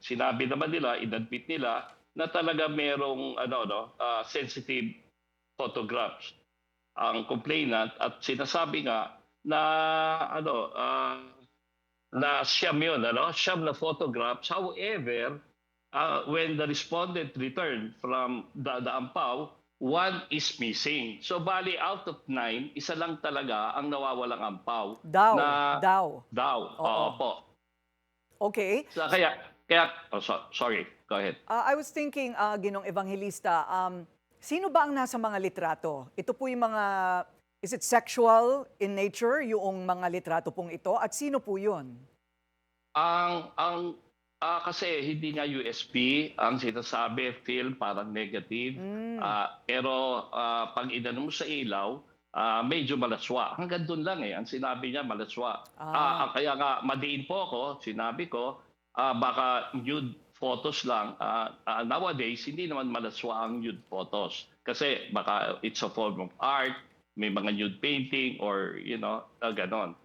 sinabi naman nila, inadmit nila na talaga merong sensitive photographs ang complainant at sinasabi nga na ano na siyam yun, siyam na photographs. However, when the respondent returned from the Ampao, one is missing. So bali out of 9, isa lang talaga ang nawawalang ampaw Daw, na daw. daw. Oo. Opo. Okay. So kaya sorry, go ahead. I was thinking, Ginong Evangelista, sino ba ang nasa mga litrato? Ito po yung mga, is it sexual in nature, yung mga litrato pong ito? At sino po yun? Kasi hindi nga USB ang sinasabi, film parang negative. Mm. Pero pag inano mo sa ilaw, medyo malaswa. Hanggang doon lang ang sinabi niya malaswa. Ah, Kaya nga madiin po ako, sinabi ko, baka nude photos lang. Nowadays, hindi naman malaswa ang nude photos. Kasi baka it's a form of art, may mga nude painting or ganon.